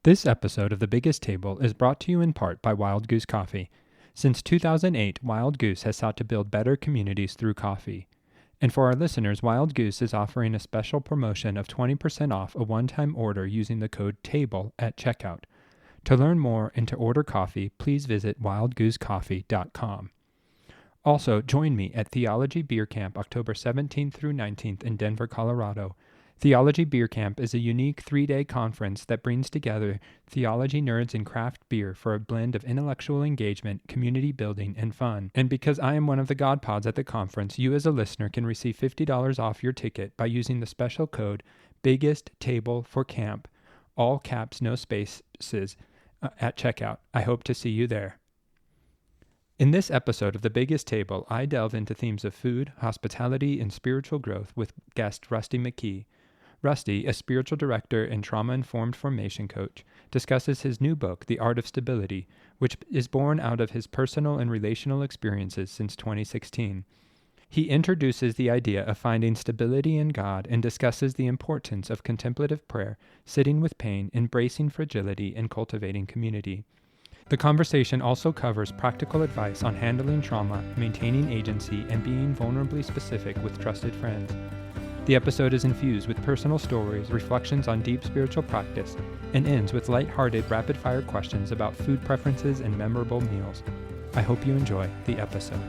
This episode of The Biggest Table is brought to you in part by Wild Goose Coffee. Since 2008, Wild Goose has sought to build better communities through coffee. And for our listeners, Wild Goose is offering a special promotion of 20% off a one-time order using the code TABLE at checkout. To learn more and to order coffee, please visit wildgoosecoffee.com. Also, join me at Theology Beer Camp October 17th through 19th in Denver, Colorado. Theology Beer Camp is a unique 3-day conference that brings together theology nerds and craft beer for a blend of intellectual engagement, community building, and fun. And because I am one of the God Pods at the conference, you as a listener can receive $50 off your ticket by using the special code BIGGESTTABLEFORCAMP, all caps, no spaces, at checkout. I hope to see you there. In this episode of The Biggest Table, I delve into themes of food, hospitality, and spiritual growth with guest Rusty McKie. Rusty, a spiritual director and trauma-informed formation coach, discusses his new book, The Art of Stability, which is born out of his personal and relational experiences since 2016. He introduces the idea of finding stability in God and discusses the importance of contemplative prayer, sitting with pain, embracing fragility, and cultivating community. The conversation also covers practical advice on handling trauma, maintaining agency, and being vulnerably specific with trusted friends. The episode is infused with personal stories, reflections on deep spiritual practice, and ends with lighthearted, rapid-fire questions about food preferences and memorable meals. I hope you enjoy the episode.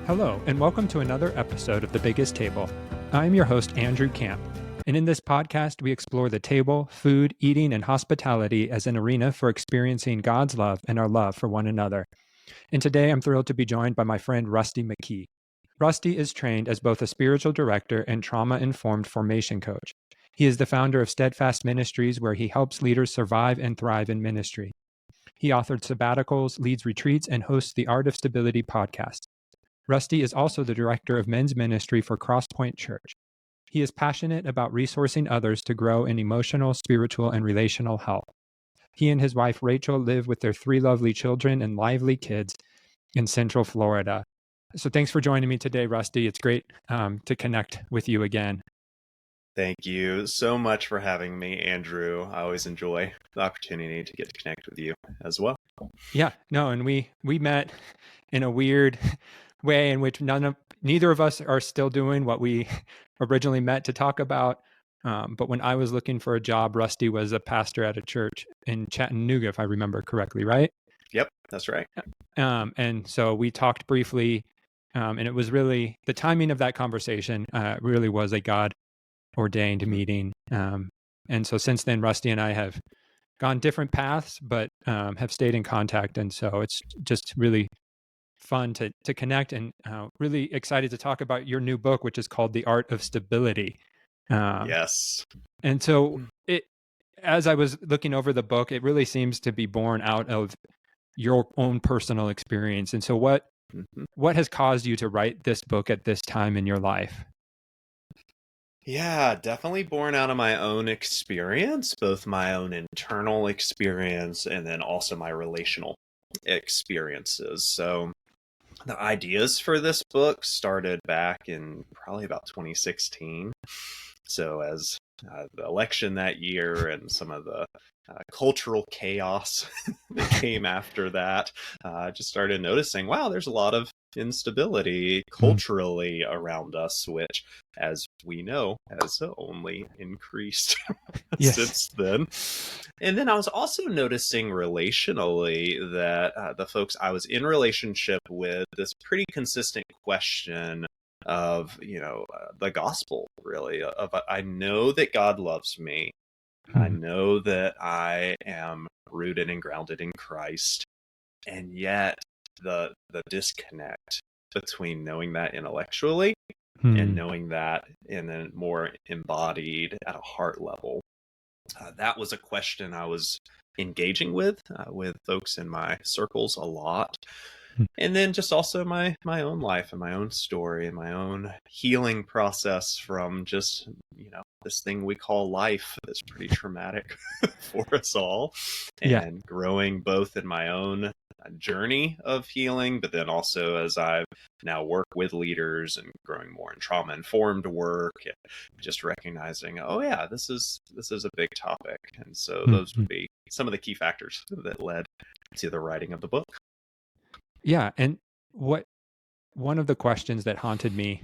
Hello, and welcome to another episode of The Biggest Table. I'm your host, Andrew Camp, and in this podcast, we explore the table, food, eating, and hospitality as an arena for experiencing God's love and our love for one another. And today, I'm thrilled to be joined by my friend, Rusty McKie. Rusty is trained as both a spiritual director and trauma-informed formation coach. He is the founder of Steadfast Ministries, where he helps leaders survive and thrive in ministry. He authored sabbaticals, leads retreats, and hosts the Art of Stability podcast. Rusty is also the director of men's ministry for Crosspoint Church. He is passionate about resourcing others to grow in emotional, spiritual, and relational health. He and his wife, Rachel, live with their 3 lovely children and lively kids in Central Florida. So thanks for joining me today, Rusty. It's great to connect with you again. Thank you so much for having me, Andrew. I always enjoy the opportunity to get to connect with you as well. Yeah, no, and we met in a weird way in which neither of us are still doing what we originally met to talk about. But when I was looking for a job, Rusty was a pastor at a church in Chattanooga, if I remember correctly, right? Yep, that's right. And so we talked briefly, and it was really, the timing of that conversation really was a God-ordained meeting. And so since then, Rusty and I have gone different paths, but have stayed in contact. And so it's just really fun to connect, and really excited to talk about your new book, which is called The Art of Stability. Yes. And so as I was looking over the book, it really seems to be born out of your own personal experience. And so what has caused you to write this book at this time in your life? Yeah, definitely born out of my own experience, both my own internal experience and then also my relational experiences. So the ideas for this book started back in probably about 2016. So as the election that year and some of the cultural chaos that came after that, I just started noticing, wow, there's a lot of instability culturally around us, which, as we know, has only increased since then. And then I was also noticing relationally that the folks I was in relationship with, this pretty consistent question of, the gospel, really, of I know that God loves me. I know that I am rooted and grounded in Christ. And yet the disconnect between knowing that intellectually and knowing that in a more embodied at a heart level, that was a question I was engaging with folks in my circles a lot. And then just also my own life and my own story and my own healing process from just, this thing we call life that's pretty traumatic for us all, Yeah. and growing both in my own journey of healing, but then also as I now work with leaders and growing more in trauma informed work, and just recognizing, oh yeah, this is a big topic. And so those would be some of the key factors that led to the writing of the book. Yeah. And one of the questions that haunted me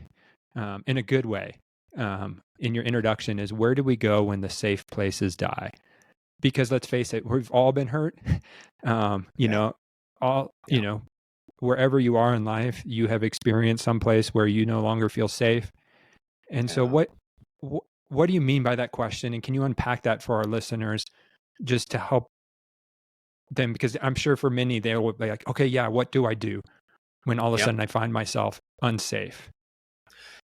in a good way in your introduction is, where do we go when the safe places die? Because let's face it, we've all been hurt. You know, wherever you are in life, you have experienced some place where you no longer feel safe. And so what do you mean by that question? And can you unpack that for our listeners just to help them? Because I'm sure for many, they will be like, okay, yeah, what do I do when all of a sudden I find myself unsafe?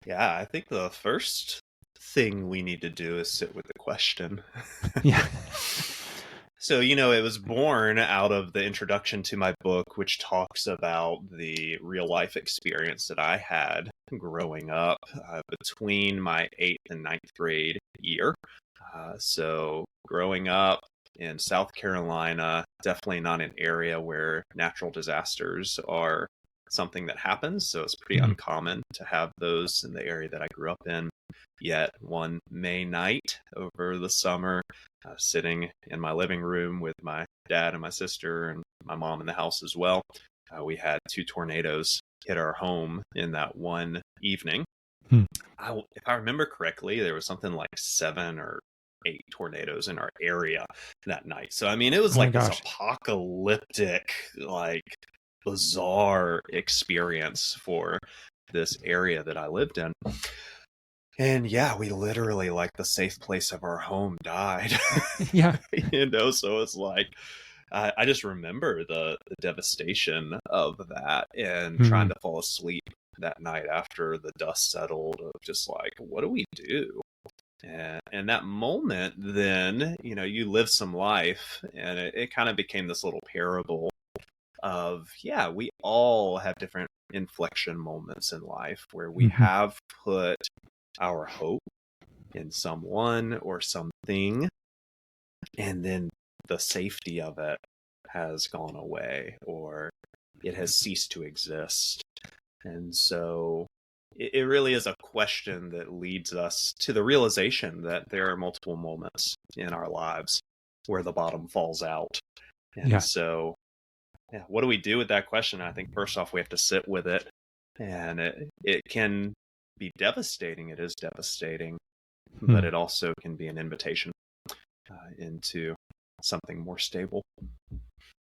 Yeah, I think the first thing we need to do is sit with the question. Yeah. So, it was born out of the introduction to my book, which talks about the real life experience that I had growing up between my 8th and 9th grade year. So growing up in South Carolina, definitely not an area where natural disasters are something that happens. So it's pretty uncommon to have those in the area that I grew up in. Yet one May night over the summer, sitting in my living room with my dad and my sister and my mom in the house as well, we had 2 tornadoes hit our home in that one evening. If I remember correctly, there was something like 7 or 8 tornadoes in our area that night. So, I mean, it was like this apocalyptic, like bizarre experience for this area that I lived in. And yeah, we literally, like, the safe place of our home died. Yeah. So it's like, I just remember the devastation of that, and trying to fall asleep that night after the dust settled, of just like, what do we do? And that moment, then, you live some life, and it kind of became this little parable of, yeah, we all have different inflection moments in life where we have put our hope in someone or something, and then the safety of it has gone away, or it has ceased to exist. And so it really is a question that leads us to the realization that there are multiple moments in our lives where the bottom falls out. And so, yeah, what do we do with that question? I think first off, we have to sit with it, and it can be devastating. It is devastating, but it also can be an invitation into something more stable.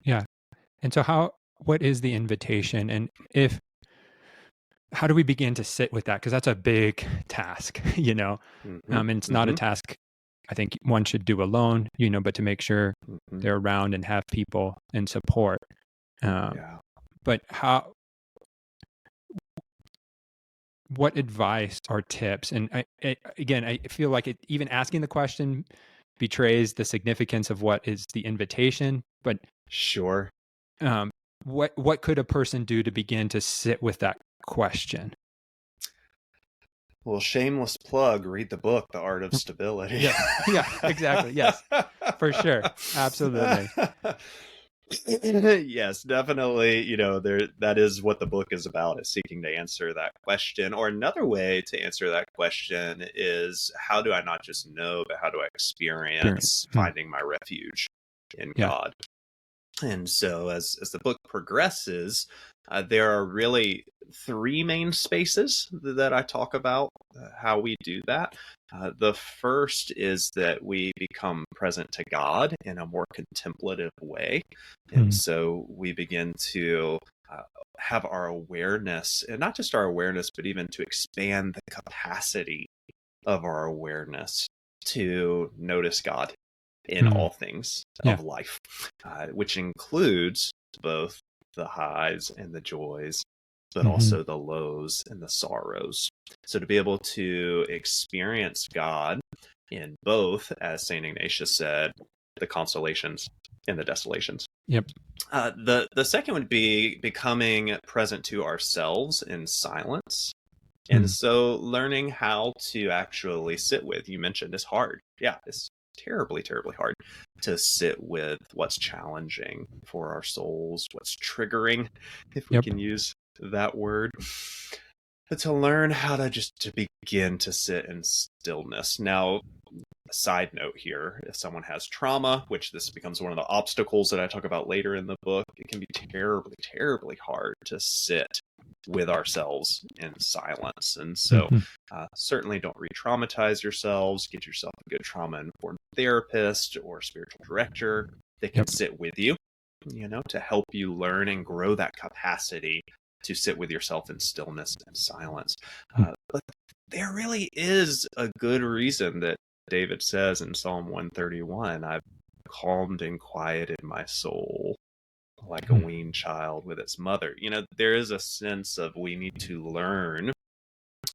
Yeah. And so what is the invitation? And how do we begin to sit with that? Because that's a big task, and it's not a task I think one should do alone, but to make sure they're around and have people and support. But what advice or tips? And I feel like even asking the question betrays the significance of what is the invitation. But sure, what could a person do to begin to sit with that question? Well, shameless plug, read the book, The Art of Stability. Yeah, exactly. Yes, for sure. Absolutely. Yes, definitely. That is what the book is about, is seeking to answer that question. Or another way to answer that question is, how do I not just know, but how do I experience finding my refuge in God? And so as the book progresses, there are really 3 main spaces that I talk about how we do that. The first is that we become present to God in a more contemplative way. And so we begin to have our awareness, and not just our awareness, but even to expand the capacity of our awareness to notice God in all things of life, which includes both the highs and the joys, but also the lows and the sorrows. So to be able to experience God in both, as St. Ignatius said, the consolations and the desolations. Yep. The second would be becoming present to ourselves in silence. And so learning how to actually sit with, you mentioned, is hard. Yeah, it's terribly, terribly hard to sit with what's challenging for our souls, what's triggering, if we Yep. can use that word. But to learn how to begin to sit in stillness. Now, a side note here, if someone has trauma, which this becomes one of the obstacles that I talk about later in the book, it can be terribly, terribly hard to sit with ourselves in silence. And so certainly don't re-traumatize yourselves. Get yourself a good trauma-informed therapist or spiritual director that can sit with you, to help you learn and grow that capacity to sit with yourself in stillness and silence. But there really is a good reason that David says in Psalm 131, I've calmed and quieted my soul like a weaned child with its mother. There is a sense of we need to learn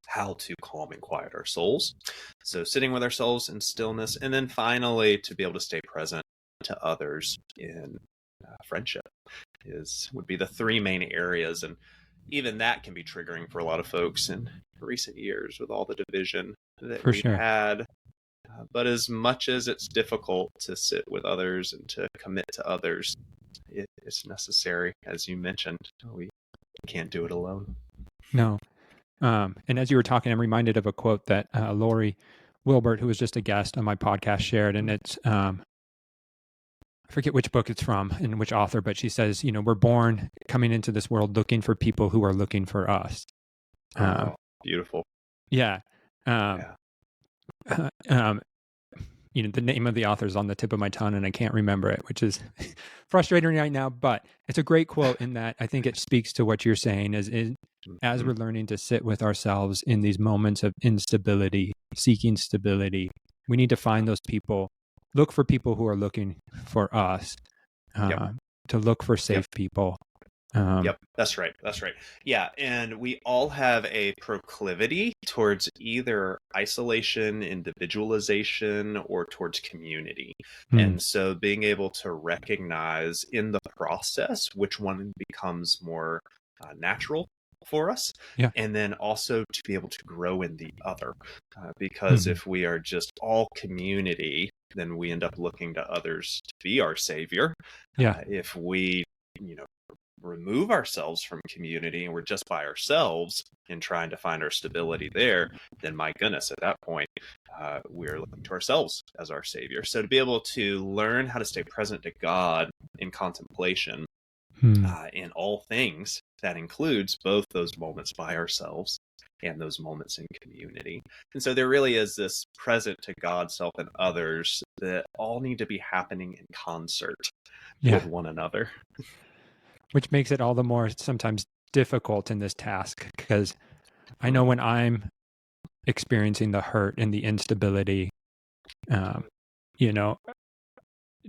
how to calm and quiet our souls. So sitting with ourselves in stillness, and then finally to be able to stay present to others in friendship would be the three main areas. And even that can be triggering for a lot of folks in recent years with all the division that we've had. But as much as it's difficult to sit with others and to commit to others, it's necessary. As you mentioned, we can't do it alone. No. And as you were talking, I'm reminded of a quote that Lori Wilbert, who was just a guest on my podcast, shared. And it's, I forget which book it's from and which author, but she says, we're born coming into this world looking for people who are looking for us. Beautiful. Yeah. The name of the author is on the tip of my tongue and I can't remember it, which is frustrating right now, but it's a great quote in that I think it speaks to what you're saying as we're learning to sit with ourselves in these moments of instability, seeking stability, we need to find those people, look for people who are looking for us, to look for safe people. That's right. Yeah, and we all have a proclivity towards either isolation, individualization, or towards community. And so being able to recognize in the process which one becomes more natural for us, and then also to be able to grow in the other. Because if we are just all community, then we end up looking to others to be our savior. If we, remove ourselves from community and we're just by ourselves and trying to find our stability there, then my goodness, at that point, we're looking to ourselves as our savior. So to be able to learn how to stay present to God in contemplation in all things, that includes both those moments by ourselves and those moments in community. And so there really is this present to God, self, and others that all need to be happening in concert with one another. Which makes it all the more sometimes difficult in this task, because I know when I'm experiencing the hurt and the instability,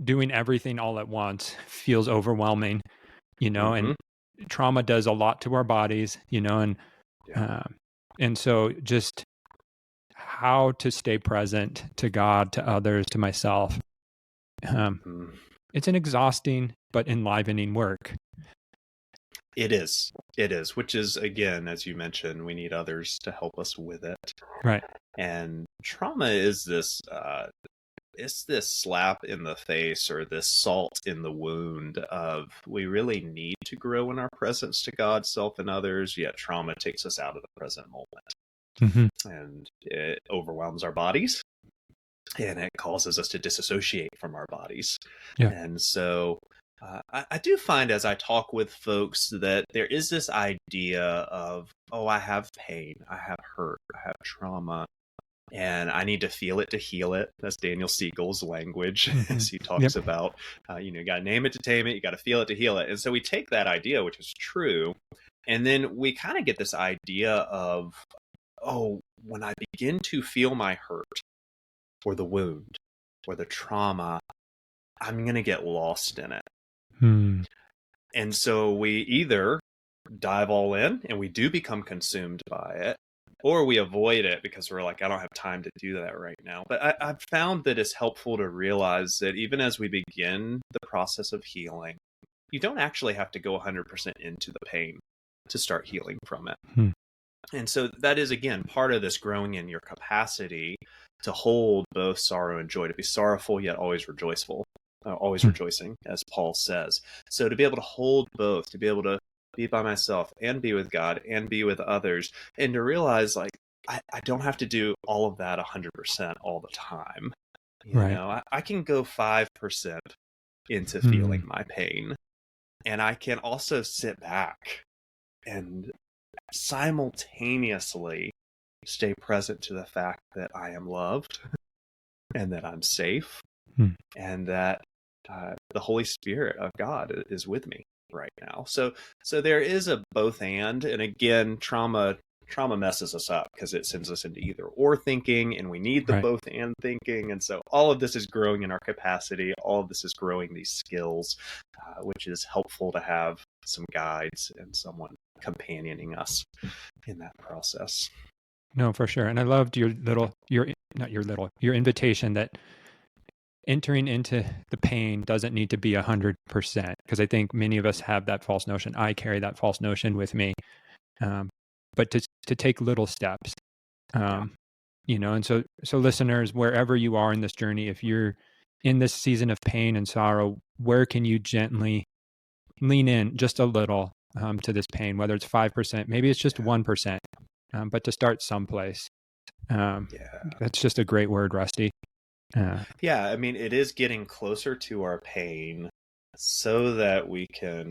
doing everything all at once feels overwhelming, and trauma does a lot to our bodies, and so just how to stay present to God, to others, to myself. It's an exhausting but enlivening work. It is, which is, again, as you mentioned, we need others to help us with it. Right. And trauma is this, it's this slap in the face or this salt in the wound of we really need to grow in our presence to God, self, and others, yet trauma takes us out of the present moment. And it overwhelms our bodies and it causes us to disassociate from our bodies. And so I do find as I talk with folks that there is this idea of, I have pain, I have hurt, I have trauma, and I need to feel it to heal it. That's Daniel Siegel's language as he talks about, you got to name it to tame it, you got to feel it to heal it. And so we take that idea, which is true, and then we kind of get this idea of, when I begin to feel my hurt or the wound or the trauma, I'm going to get lost in it. And so we either dive all in and we do become consumed by it, or we avoid it because we're like, I don't have time to do that right now. But I've found that it's helpful to realize that even as we begin the process of healing, you don't actually have to go 100% into the pain to start healing from it. And so that is, again, part of this growing in your capacity to hold both sorrow and joy, to be sorrowful yet always rejoiceful, always Hmm. rejoicing, as Paul says. So to be able to hold both, to be able to be by myself and be with God and be with others, and to realize, like, I don't have to do all of that 100% all the time. You Right. know, I can go 5% into Hmm. feeling my pain, and I can also sit back and simultaneously stay present to the fact that I am loved and that I'm safe Hmm. and that the Holy Spirit of God is with me right now. So there is a both and again, trauma messes us up because it sends us into either or thinking, and we need the Right. both and thinking. And so all of this is growing in our capacity. All of this is growing these skills, which is helpful to have some guides and someone companioning us in that process. No, for sure. And I loved your invitation that entering into the pain doesn't need to be 100%, because I think many of us have that false notion. I carry that false notion with me. But to take little steps, Yeah. and so listeners, wherever you are in this journey, if you're in this season of pain and sorrow, where can you gently lean in just a little to this pain, whether it's 5%, maybe it's just 1%, but to start someplace. Yeah. That's just a great word, Rusty. Yeah. I mean, it is getting closer to our pain so that we can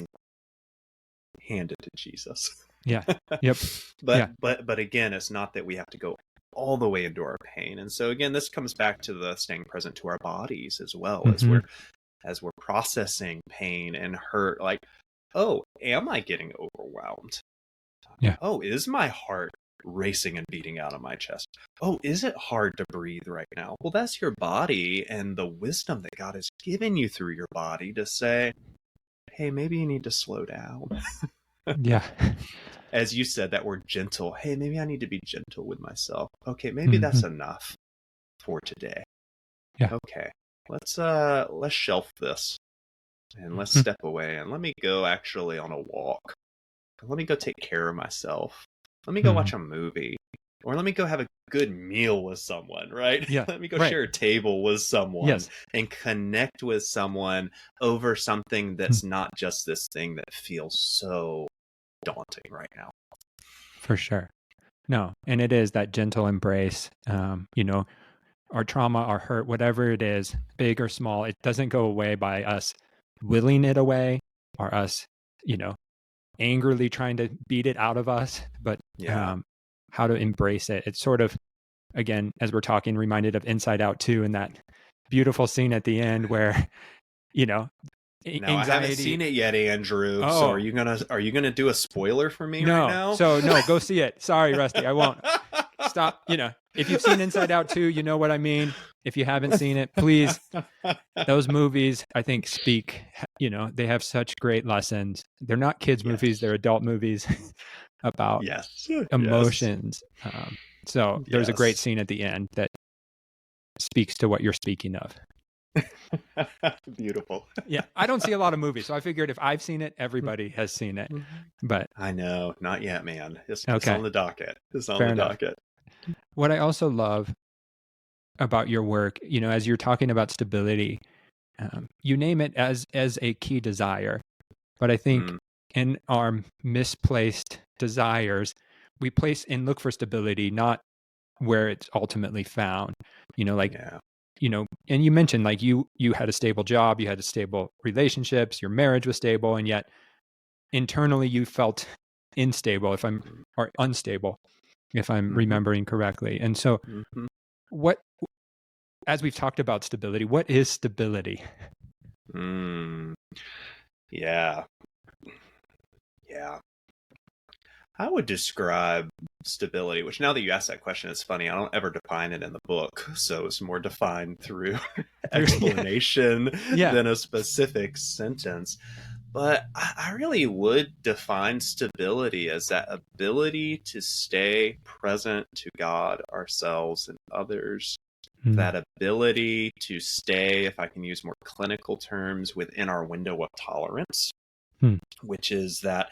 hand it to Jesus. Yeah. Yep. but Yeah. but again, it's not that we have to go all the way into our pain. And so again, this comes back to the staying present to our bodies as well, as Mm-hmm. we're processing pain and hurt. Like, oh, am I getting overwhelmed? Yeah. Oh, is my heart racing and beating out of my chest? Oh, is it hard to breathe right now? Well, that's your body and the wisdom that God has given you through your body to say, hey, maybe you need to slow down. Yeah. As you said, that word gentle. Hey, maybe I need to be gentle with myself. Okay, maybe Mm-hmm. that's enough for today. Yeah. Okay, let's shelf this and let's Mm. step away and let me go actually on a walk. Let me go take care of myself. Let me go Mm. watch a movie. Or let me go have a good meal with someone, right? Yeah. Let me go Right. share a table with someone Yes. and connect with someone over something Mm. that's not just this thing that feels so daunting right now. For sure. No, and it is that gentle embrace. Our trauma, our hurt, whatever it is, big or small, it doesn't go away by us willing it away or us, you know, angrily trying to beat it out of us, but Yeah. how to embrace it. It's sort of, again, as we're talking, reminded of Inside Out 2 and that beautiful scene at the end where, you know, Now I haven't anxiety. seen it yet, Andrew. So Oh, are you gonna do a spoiler for me right no. now? So, no, go see it. Sorry, Rusty. I won't. Stop. If you've seen Inside Out 2, you know what I mean. If you haven't seen it, please, those movies, I think, speak, they have such great lessons. They're not kids' movies, Yes. they're adult movies about Yes. Yes. emotions. So there's a great Yes. scene at the end that speaks to what you're speaking of. Beautiful. Yeah, I don't see a lot of movies, so I figured if I've seen it, everybody has seen it. But I know, not yet, man. It's okay, on the docket. It's on fair the enough. docket. What I also love about your work, as you're talking about stability, you name it as a key desire. But I think Mm, in our misplaced desires, we place and look for stability, not where it's ultimately found. Like, yeah. and you mentioned like you had a stable job, you had a stable relationships, your marriage was stable, and yet internally you felt unstable, or unstable, if I'm Mm-hmm. remembering correctly. And so, Mm-hmm. what, as we've talked about stability, what is stability? Mm, yeah. Yeah. I would describe stability, which now that you ask that question, it's funny. I don't ever define it in the book. So it's more defined through explanation Yeah. than a specific sentence. But I really would define stability as that ability to stay present to God, ourselves, and others. Mm. That ability to stay, if I can use more clinical terms, within our window of tolerance, Hmm. which is that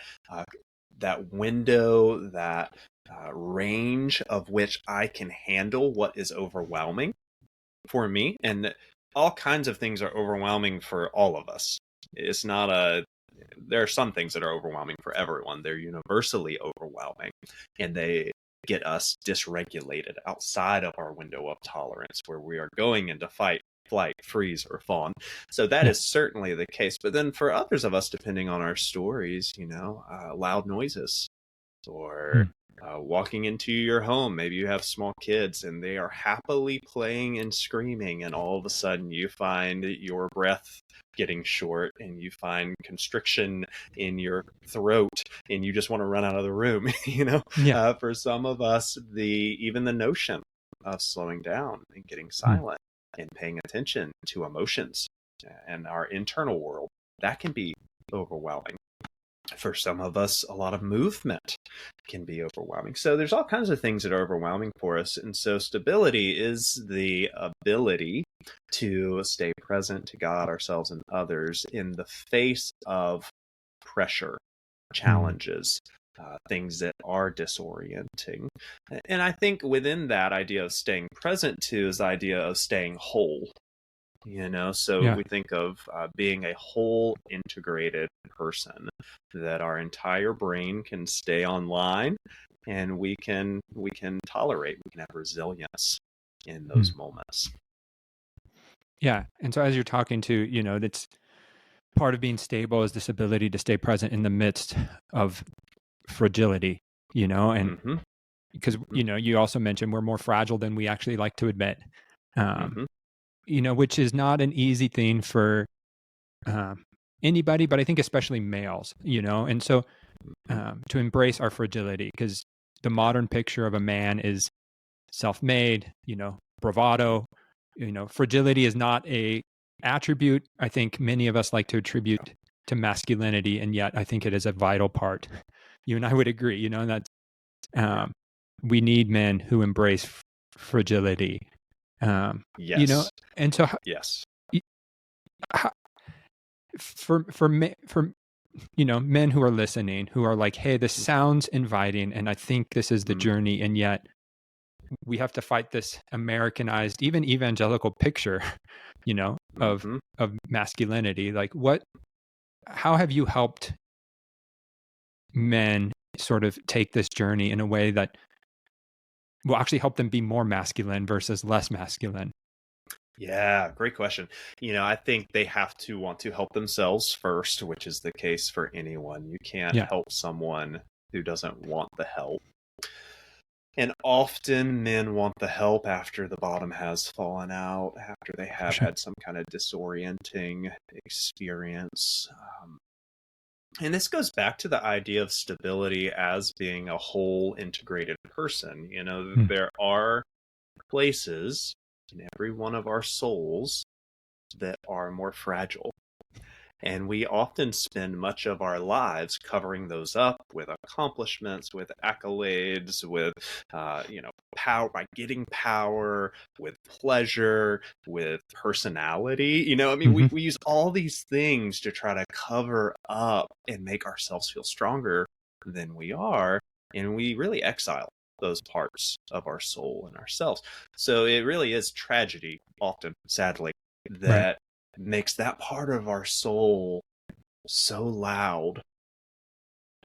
window that range of which I can handle what is overwhelming for me. And all kinds of things are overwhelming for all of us. It's not there are some things that are overwhelming for everyone. They're universally overwhelming, and they get us dysregulated outside of our window of tolerance, where we are going into fight, flight, freeze, or fawn. So that is certainly the case. But then for others of us, depending on our stories, loud noises, or walking into your home. Maybe you have small kids and they are happily playing and screaming, and all of a sudden you find your breath getting short and you find constriction in your throat and you just want to run out of the room. For some of us, even the notion of slowing down and getting silent and paying attention to emotions and our internal world, that can be overwhelming. For some of us, a lot of movement can be overwhelming. So there's all kinds of things that are overwhelming for us. And so stability is the ability to stay present to God, ourselves, and others in the face of pressure, challenges, things that are disorienting. And I think within that idea of staying present too is the idea of staying whole. We think of being a whole integrated person, that our entire brain can stay online, and we can tolerate, we can have resilience in those moments. Yeah. And so as you're talking to, that's part of being stable, is this ability to stay present in the midst of fragility, and because, you also mentioned we're more fragile than we actually like to admit. Which is not an easy thing for anybody, but I think especially males, and so to embrace our fragility, because the modern picture of a man is self-made, bravado, fragility is not a attribute I think many of us like to attribute to masculinity, and yet I think it is a vital part. You and I would agree, that we need men who embrace fragility. Yes. And so yes. For men who are listening, who are like, hey, this sounds inviting, and I think this is the journey, and yet we have to fight this Americanized, even evangelical picture, of masculinity. Like, how have you helped men sort of take this journey in a way that will actually help them be more masculine versus less masculine? Yeah, great question. I think they have to want to help themselves first, which is the case for anyone. You can't help someone who doesn't want the help. And often men want the help after the bottom has fallen out, after they have had some kind of disorienting experience. And this goes back to the idea of stability as being a whole integrated person. There are places in every one of our souls that are more fragile. And we often spend much of our lives covering those up with accomplishments, with accolades, with, power, by getting power, with pleasure, with personality. We use all these things to try to cover up and make ourselves feel stronger than we are. And we really exile those parts of our soul and ourselves. So it really is tragedy, often, sadly, that makes that part of our soul so loud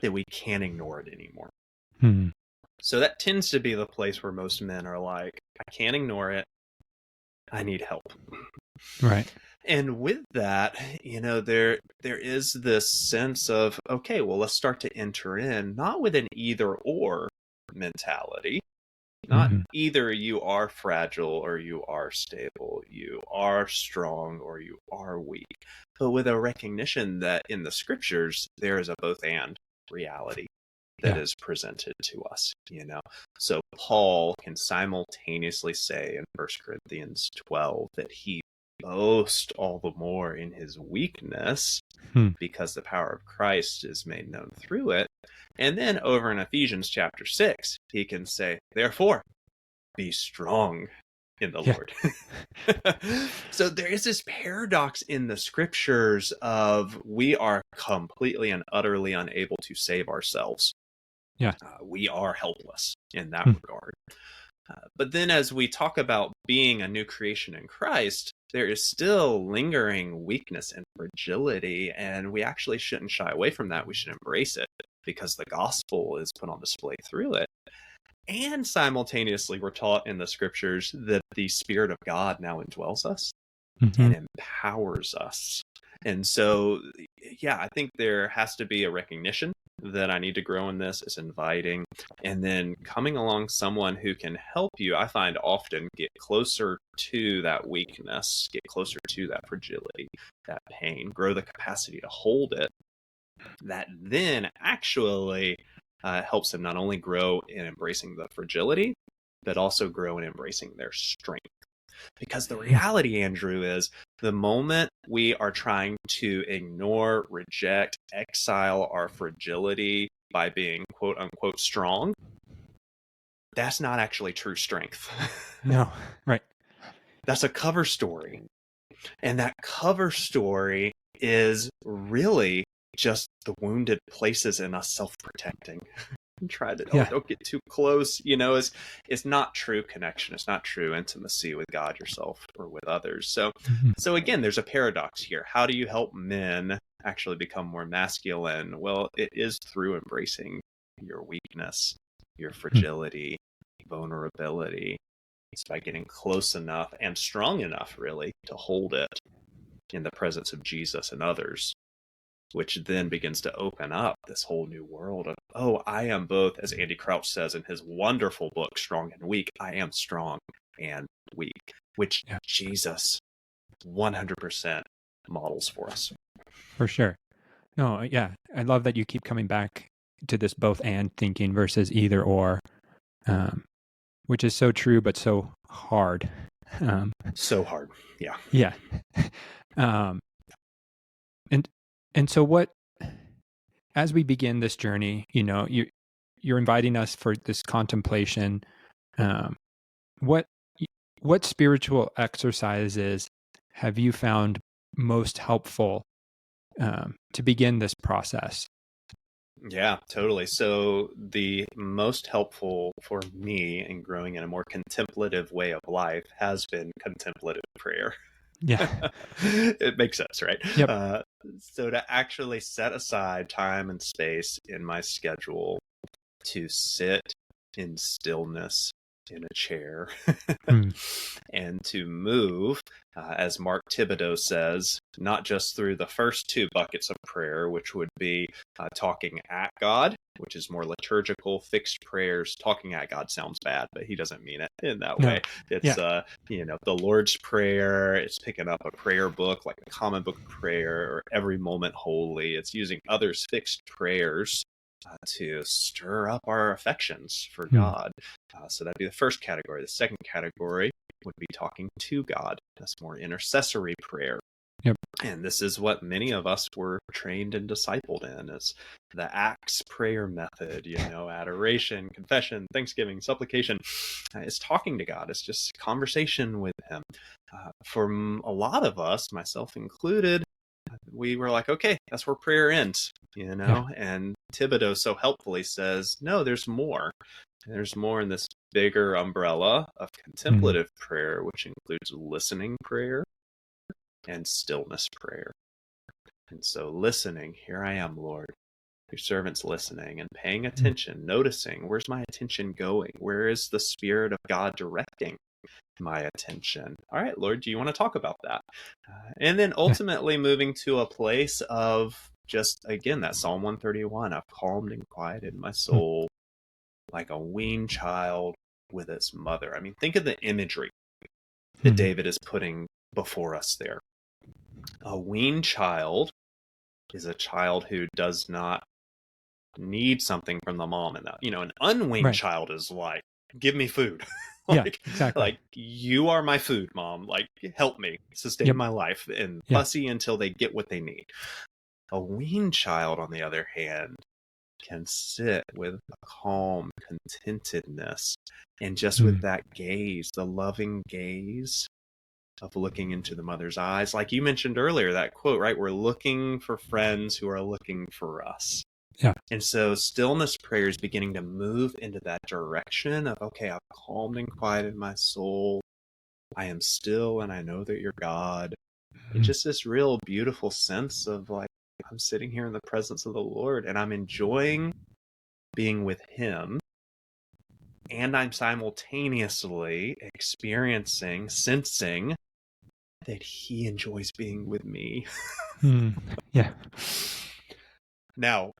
that we can't ignore it anymore. So that tends to be the place where most men are like, I can't ignore it. I need help. Right. And with that, there is this sense of, okay, well, let's start to enter in, not with an either or mentality. Not either you are fragile or you are stable, you are strong or you are weak, but with a recognition that in the scriptures, there is a both and reality that is presented to us, So Paul can simultaneously say in 1 Corinthians 12 that he boasts all the more in his weakness because the power of Christ is made known through it. And then over in Ephesians chapter 6, he can say, therefore, be strong in the Lord. So there is this paradox in the scriptures of we are completely and utterly unable to save ourselves. Yeah. We are helpless in that Hmm. regard. But then as we talk about being a new creation in Christ, there is still lingering weakness and fragility, and we actually shouldn't shy away from that. We should embrace it because the gospel is put on display through it. And simultaneously, we're taught in the scriptures that the Spirit of God now indwells us Hmm. and empowers us. And so, yeah, I think there has to be a recognition that I need to grow in this. Is inviting, and then coming along someone who can help you. I find often get closer to that weakness, get closer to that fragility, that pain, grow the capacity to hold it. That then actually helps them not only grow in embracing the fragility, but also grow in embracing their strength. Because the reality, Andrew, is the moment we are trying to ignore, reject, exile our fragility by being quote unquote strong, that's not actually true strength. No. Right. That's a cover story. And that cover story is really just the wounded places in us self-protecting. Try to, oh, Yeah. don't get too close. It's not true connection. It's not true intimacy with God, yourself, or with others. Hmm. So again, there's a paradox here. How do you help men actually become more masculine? Well, it is through embracing your weakness, your fragility, vulnerability. It's by getting close enough and strong enough, really, to hold it in the presence of Jesus and others, which then begins to open up this whole new world of, oh, I am both, as Andy Crouch says in his wonderful book, Strong and Weak, I am strong and weak, which Yeah. Jesus 100% models for us. For sure. No, yeah. I love that you keep coming back to this both and thinking versus either or, um, which is so true, but so hard. Um, So hard. Yeah. yeah. um, and, and so what, as we begin this journey, you're inviting us for this contemplation. Um, what, what spiritual exercises have you found most helpful to begin this process? Yeah, totally. So the most helpful for me in growing in a more contemplative way of life has been contemplative prayer. Yeah. It makes sense, right? Yep. So to actually set aside time and space in my schedule to sit in stillness in a chair Hmm. and to move, as Mark Thibodeau says, not just through the first two buckets of prayer, which would be talking at God, which is more liturgical, fixed prayers. Talking at God sounds bad, but he doesn't mean it in that No. way. It's, Yeah. the Lord's Prayer. It's picking up a prayer book, like a common book of prayer, or Every Moment Holy. It's using others' fixed prayers to stir up our affections for Hmm. God. So that'd be the first category. The second category would be talking to God. That's more intercessory prayer. Yep. And this is what many of us were trained and discipled in, is the Acts prayer method, adoration, confession, thanksgiving, supplication. It's talking to God. It's just conversation with him. For a lot of us, myself included, we were like, okay, that's where prayer ends, Yeah. and Thibodeau so helpfully says, no, there's more. There's more in this bigger umbrella of Hmm. contemplative prayer, which includes listening prayer and stillness prayer. And so listening, here I am, Lord, your servant's listening and paying attention, noticing, where's my attention going? Where is the Spirit of God directing my attention? All right, Lord, do you want to talk about that? And then Yeah. ultimately moving to a place of just, again, that Psalm 131, I've calmed and quieted my Hmm. soul like a weaned child with its mother. I mean, think of the imagery that Hmm. David is putting before us there. A weaned child is a child who does not need something from the mom, and that, an unweaned Right. child is like, give me food. Yeah. like Exactly. like you are my food, mom, like help me sustain Yep. my life, and Yeah. fussy until they get what they need. A weaned child, on the other hand, can sit with a calm contentedness, and just with Hmm. that gaze, the loving gaze of looking into the mother's eyes, like you mentioned earlier, that quote, right? We're looking for friends who are looking for us. Yeah. And so stillness prayer is beginning to move into that direction of, okay, I've calmed and quieted my soul. I am still, and I know that you're God. And Mm. just this real beautiful sense of like, I'm sitting here in the presence of the Lord and I'm enjoying being with Him. And I'm simultaneously experiencing, sensing that He enjoys being with me. Mm. Yeah. Now,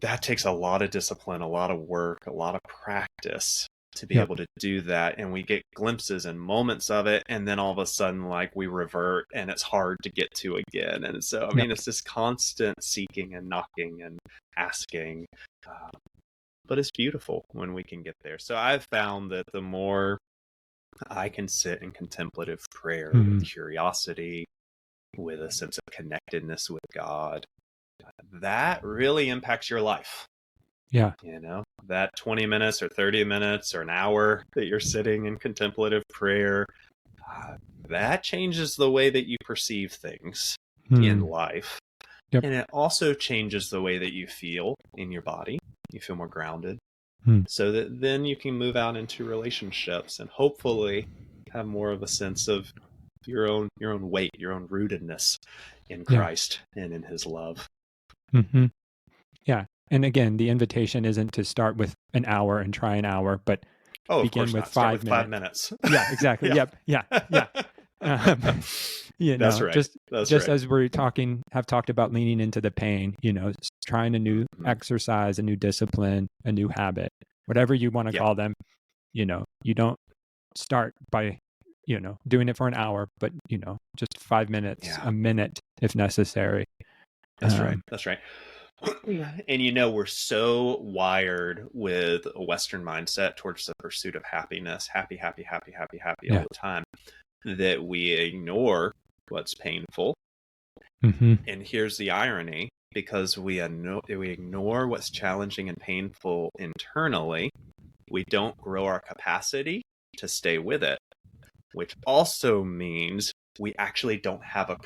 that takes a lot of discipline, a lot of work, a lot of practice to be Yep. able to do that. And we get glimpses and moments of it. And then all of a sudden, like, we revert and it's hard to get to again. And so, I mean, Yep. it's this constant seeking and knocking and asking. But it's beautiful when we can get there. So I've found that the more I can sit in contemplative prayer with Mm. curiosity, with a sense of connectedness with God, that really impacts your life. Yeah. You know, that 20 minutes or 30 minutes or an hour that you're sitting in contemplative prayer, that changes the way that you perceive things in Mm. life. Yep. And it also changes the way that you feel in your body. You feel more grounded. Mm. So that then you can move out into relationships and hopefully have more of a sense of your own weight, your own rootedness in Yeah. Christ and in His love. Mm-hmm. Yeah. And again, the invitation isn't to start with an hour and try an hour, but Oh, of begin course with not. Start 5 with 5 minutes. minutes. Yeah, exactly. Yeah. Yep. Yeah. Yeah. Um, That's right. That's just right. as we're have talked about leaning into the pain, trying a new exercise, a new discipline, a new habit, whatever you want to call them, you don't start by, doing it for an hour, but, just 5 minutes, a minute if necessary. That's right. That's right. And we're so wired with a Western mindset towards the pursuit of happiness, happy, happy, happy, happy, happy all the time, that we ignore what's painful. Mm-hmm. And here's the irony, because we ignore what's challenging and painful internally, we don't grow our capacity to stay with it, which also means we actually don't have a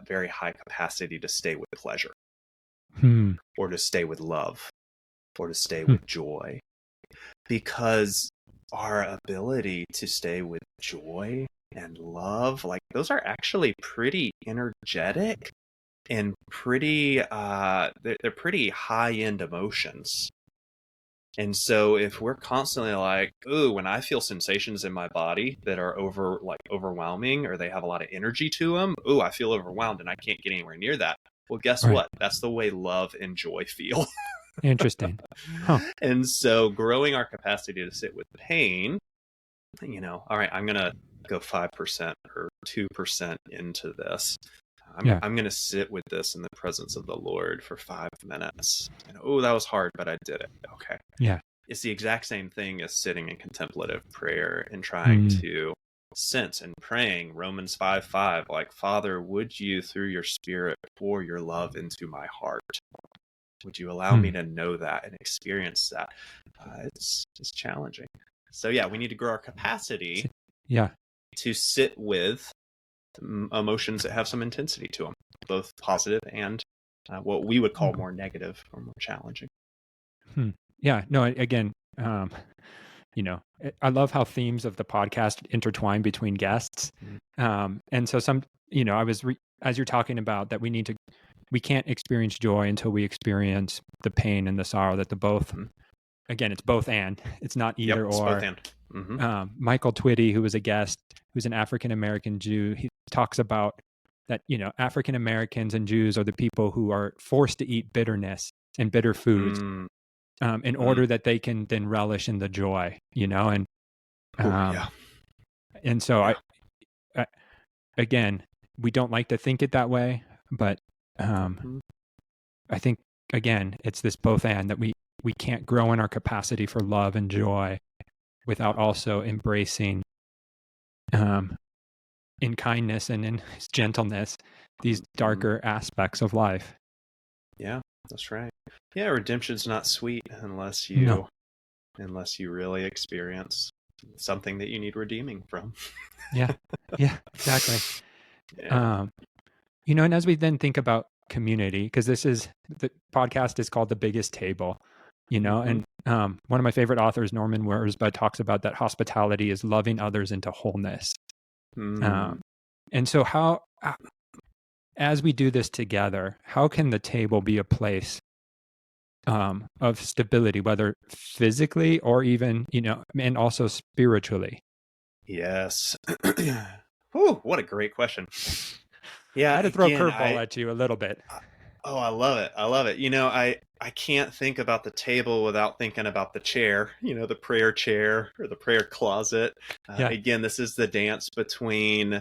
very high capacity to stay with pleasure. Or to stay with love, or to stay with joy. Because our ability to stay with joy and love, like, those are actually pretty energetic and pretty, they're pretty high-end emotions. And so if we're constantly like, ooh, when I feel sensations in my body that are overwhelming, or they have a lot of energy to them, ooh, I feel overwhelmed and I can't get anywhere near that. Well, guess what? That's the way love and joy feel. Interesting. Huh. And so growing our capacity to sit with pain, all right, I'm going to go 5% or 2% into this. I'm going to sit with this in the presence of the Lord for 5 minutes. And oh, that was hard, but I did it. Okay. Yeah. It's the exact same thing as sitting in contemplative prayer and trying to sense and praying Romans 5:5, like, Father, would you through your Spirit pour your love into my heart? Would you allow me to know that and experience that? It's challenging. So yeah, we need to grow our capacity to sit with emotions that have some intensity to them, both positive and what we would call more negative or more challenging. Yeah, no, again, I love how themes of the podcast intertwine between guests. And so as you're talking about that, we can't experience joy until we experience the pain and the sorrow, that again, it's both and, it's not either it's or. both and. Michael Twitty, who was a guest, who's an African-American Jew, he talks about that, African Americans and Jews are the people who are forced to eat bitterness and bitter foods in order that they can then relish in the joy, and and so I again, we don't like to think it that way, but I think, again, it's this both and, that we can't grow in our capacity for love and joy without also embracing in kindness and in gentleness these darker aspects of life. Yeah, that's right. Yeah, redemption's not sweet unless you really experience something that you need redeeming from. Yeah, exactly. And as we then think about community, because the podcast is called The Biggest Table, Mm-hmm. and one of my favorite authors, Norman Wirzba, talks about that hospitality is loving others into wholeness. Mm. And so as we do this together, how can the table be a place of stability, whether physically or even, and also spiritually? Yes. Whew, what a great question. I Yeah, had to throw a again, curveball at you a little bit. oh, I love it. I love it. I can't think about the table without thinking about the chair, the prayer chair or the prayer closet. Yeah. Again, this is the dance between,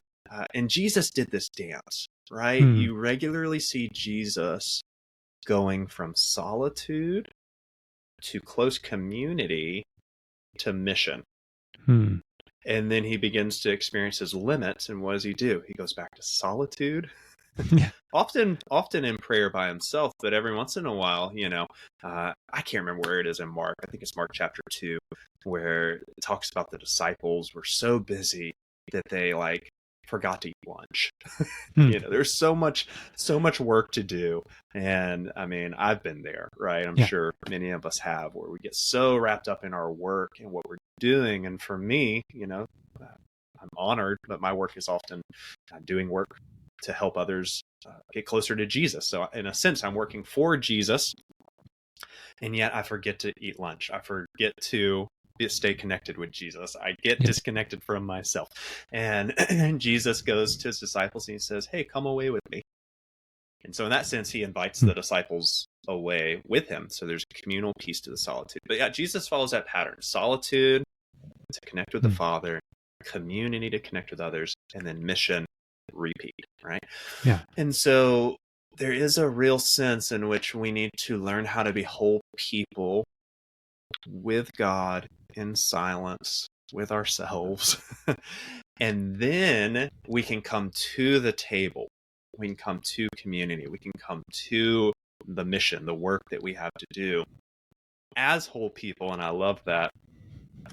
and Jesus did this dance, right? Hmm. You regularly see Jesus going from solitude to close community to mission. Hmm. And then he begins to experience his limits. And what does he do? He goes back to solitude, Yeah. often in prayer by himself, but every once in a while, I can't remember where it is in Mark. I think it's Mark chapter 2, where it talks about the disciples were so busy that they forgot to eat lunch. Hmm. There's so much work to do. And I mean, I've been there, right? I'm Yeah. sure many of us have, where we get so wrapped up in our work and what we're doing. And for me, I'm honored, but my work is often doing work to help others get closer to Jesus. So in a sense, I'm working for Jesus, and yet I forget to eat lunch. I forget to stay connected with Jesus. I get Yeah. disconnected from myself. And Jesus goes to his disciples and he says, "Hey, come away with me." And so in that sense, he invites the disciples away with him. So there's a communal piece to the solitude. But yeah, Jesus follows that pattern: solitude to connect with the Father, community to connect with others, and then mission, repeat, right? Yeah. And so there is a real sense in which we need to learn how to be whole people with God in silence with ourselves. And then we can come to the table. We can come to community. We can come to the mission, the work that we have to do as whole people. And I love that.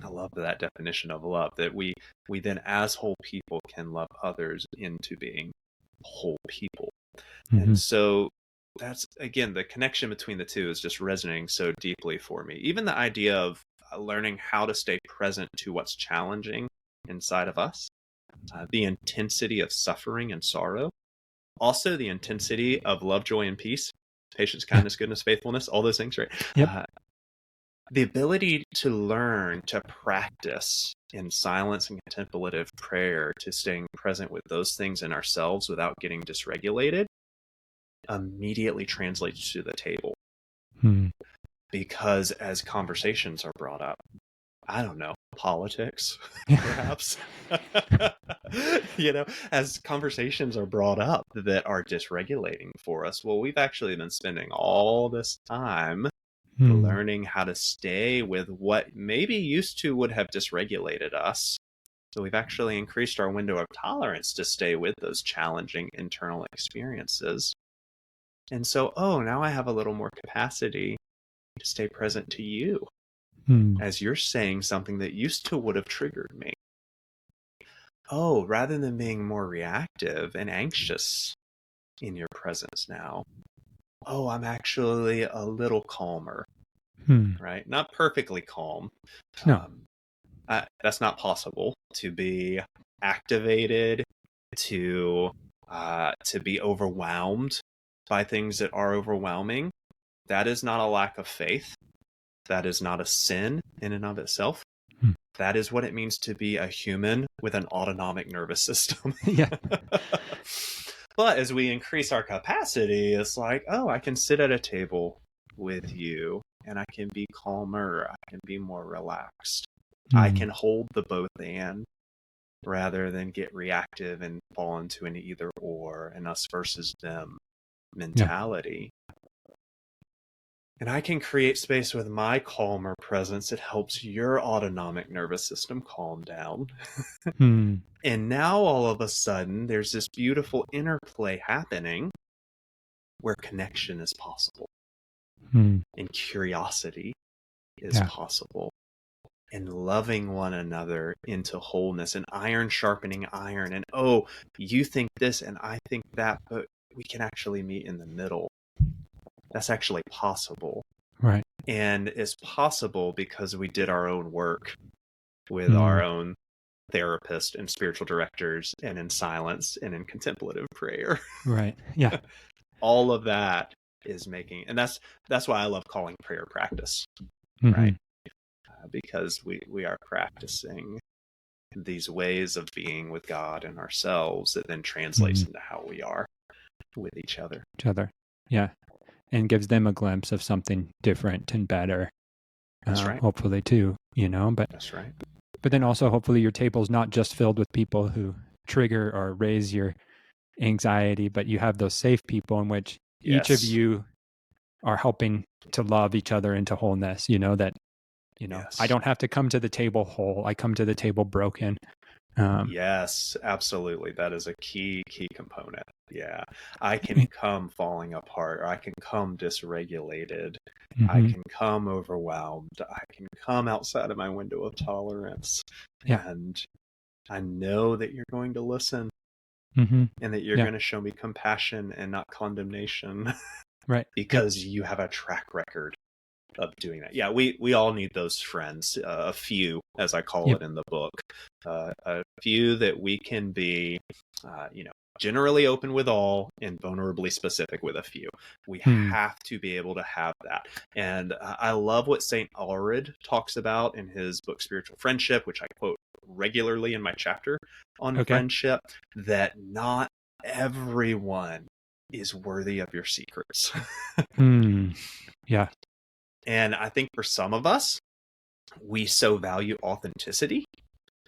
I love that definition of love, that we then as whole people can love others into being whole people. Mm-hmm. And so that's, again, the connection between the two is just resonating so deeply for me. Even the idea of learning how to stay present to what's challenging inside of us, the intensity of suffering and sorrow, also the intensity of love, joy, and peace, patience, kindness, goodness, faithfulness, all those things, right? Yep. The ability to learn to practice in silence and contemplative prayer, to staying present with those things in ourselves without getting dysregulated, immediately translates to the table. Because as conversations are brought up, I don't know, politics, perhaps, as conversations are brought up that are dysregulating for us, well, we've actually been spending all this time learning how to stay with what maybe used to would have dysregulated us. So we've actually increased our window of tolerance to stay with those challenging internal experiences. And so, now I have a little more capacity to stay present to you as you're saying something that used to would have triggered me. Rather than being more reactive and anxious in your presence now, I'm actually a little calmer, right? Not perfectly calm. No. That's not possible, to be activated, to be overwhelmed by things that are overwhelming. That is not a lack of faith. That is not a sin in and of itself. That is what it means to be a human with an autonomic nervous system. Yeah. But as we increase our capacity, it's like, I can sit at a table with you and I can be calmer. I can be more relaxed. I can hold the both and rather than get reactive and fall into an either or, an us versus them mentality. And I can create space with my calmer presence. It helps your autonomic nervous system calm down. And now all of a sudden, there's this beautiful interplay happening where connection is possible and curiosity is possible, and loving one another into wholeness, and iron sharpening iron. And you think this and I think that, but we can actually meet in the middle. That's actually possible. Right. And it's possible because we did our own work with our own therapist and spiritual directors, and in silence and in contemplative prayer. Right. Yeah. All of that is making, and that's why I love calling prayer practice, Mm-hmm. right? Because we are practicing these ways of being with God and ourselves that then translates into how we are with each other. Each other. Yeah. And gives them a glimpse of something different and better. That's right. Hopefully too, but that's right. But then also hopefully your table's not just filled with people who trigger or raise your anxiety, but you have those safe people in which each of Yes. you are helping to love each other into wholeness, that Yes. I don't have to come to the table whole. I come to the table broken. Yes, absolutely. That is a key component. Yeah. I can come falling apart, or I can come dysregulated. I can come overwhelmed. I can come outside of my window of tolerance. Yeah. And I know that you're going to listen, and that you're going to show me compassion and not condemnation. Right. Because you have a track record of doing that. Yeah, we all need those friends, a few, as I call it in the book, a few that we can be, generally open with all and vulnerably specific with a few. We have to be able to have that. And I love what St. Ulrich talks about in his book, Spiritual Friendship, which I quote regularly in my chapter on friendship, that not everyone is worthy of your secrets. Yeah. And I think for some of us, we so value authenticity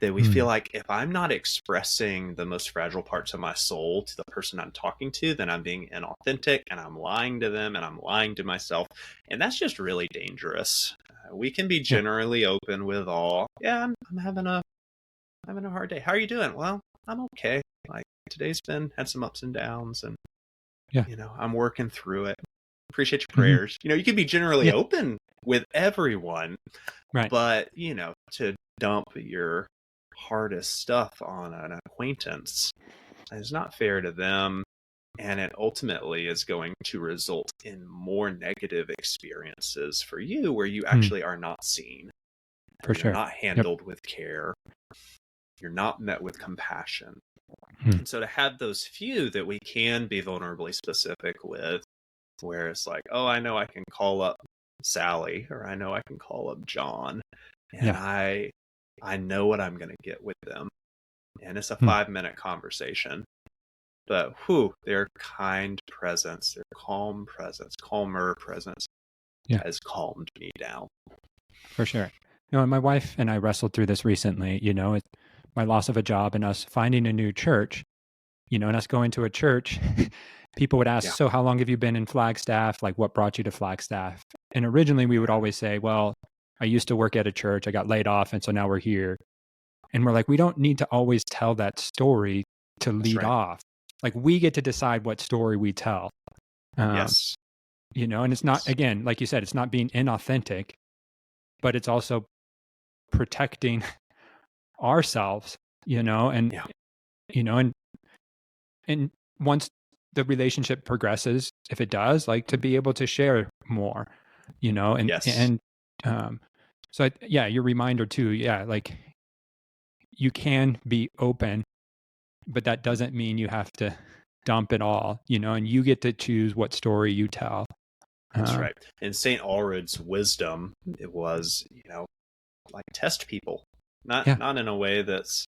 that we feel like if I'm not expressing the most fragile parts of my soul to the person I'm talking to, then I'm being inauthentic and I'm lying to them and I'm lying to myself. And that's just really dangerous. We can be generally open with all. Yeah, I'm having a hard day. How are you doing? Well, I'm okay. Like today's had some ups and downs, and I'm working through it. Appreciate your prayers. You can be generally open with everyone, right? But to dump your hardest stuff on an acquaintance is not fair to them, and it ultimately is going to result in more negative experiences for you, where you actually are not seen. For you're not handled with care. You're not met with compassion. And so to have those few that we can be vulnerably specific with, where it's like, oh, I know I can call up Sally, or I know I can call up John, and I know what I'm going to get with them. And it's a 5-minute conversation. But their kind presence, their calm presence, calmer presence has calmed me down. For sure. And my wife and I wrestled through this recently, my loss of a job and us finding a new church, and us going to a church. People would ask, so how long have you been in Flagstaff? Like, what brought you to Flagstaff? And originally we would always say, well, I used to work at a church. I got laid off. And so now we're here. And we're like, we don't need to always tell that story to lead off. Like, we get to decide what story we tell. Yes. And it's not, again, like you said, it's not being inauthentic, but it's also protecting ourselves, and once the relationship progresses, if it does, like to be able to share more, so your reminder too, like you can be open, but that doesn't mean you have to dump it all, and you get to choose what story you tell. That's right. In St. Ulrich's wisdom, it was, like test people, not in a way that's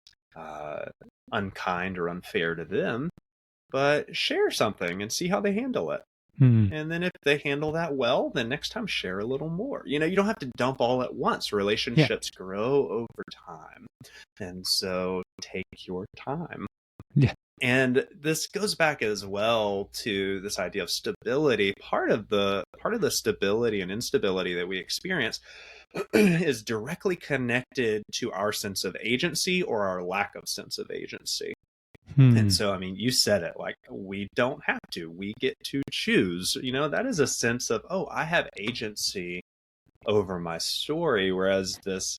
unkind or unfair to them, but share something and see how they handle it. And then if they handle that well, then next time share a little more. You don't have to dump all at once. Relationships grow over time. And so take your time. Yeah. And this goes back as well to this idea of stability. Part of the stability and instability that we experience is directly connected to our sense of agency or our lack of sense of agency. And so, you said it, like, we don't have to, we get to choose, that is a sense of, oh, I have agency over my story. Whereas this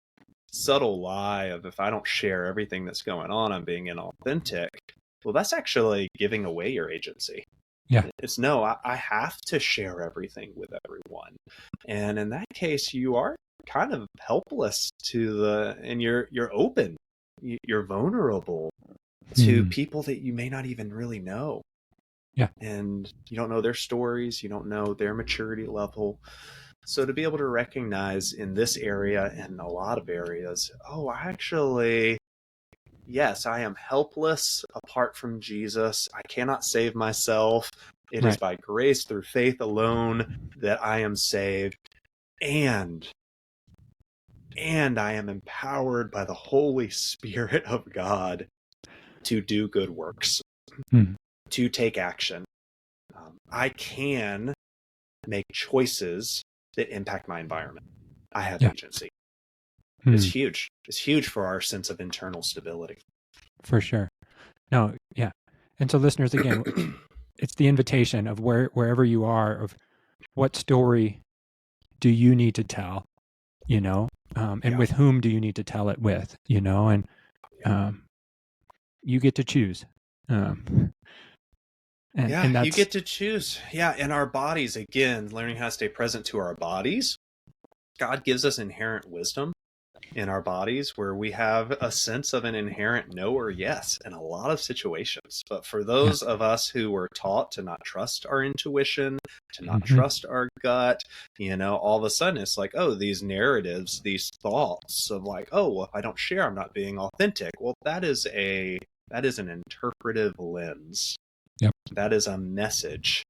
subtle lie of, if I don't share everything that's going on, I'm being inauthentic. Well, that's actually giving away your agency. Yeah. It's no, I have to share everything with everyone. And in that case, you are kind of helpless and you're open, you're vulnerable to Mm. people that you may not even really know. Yeah. And you don't know their stories, you don't know their maturity level. So to be able to recognize in this area and a lot of areas, oh, actually, yes, I am helpless apart from Jesus. I cannot save myself. It is Right. by grace through faith alone that I am saved. And I am empowered by the Holy Spirit of God to do good works, Mm. to take action. I can make choices that impact my environment. I have Yeah. agency. It's Mm. huge. It's huge for our sense of internal stability. For sure. No, yeah. And so listeners, again, it's the invitation of wherever you are, of what story do you need to tell, and Yeah. with whom do you need to tell it with, and you get to choose. And You that's, get to choose. Yeah, and our bodies, again, learning how to stay present to our bodies. God gives us inherent wisdom in our bodies where we have a sense of an inherent no or yes in a lot of situations. But for yeah. those of us who were taught to not trust our intuition, to not Mm-hmm. trust our gut, all of a sudden it's like, oh, these narratives, these thoughts of like, oh, well, if I don't share, I'm not being authentic. Well, that is an interpretive lens. Yep. That is a message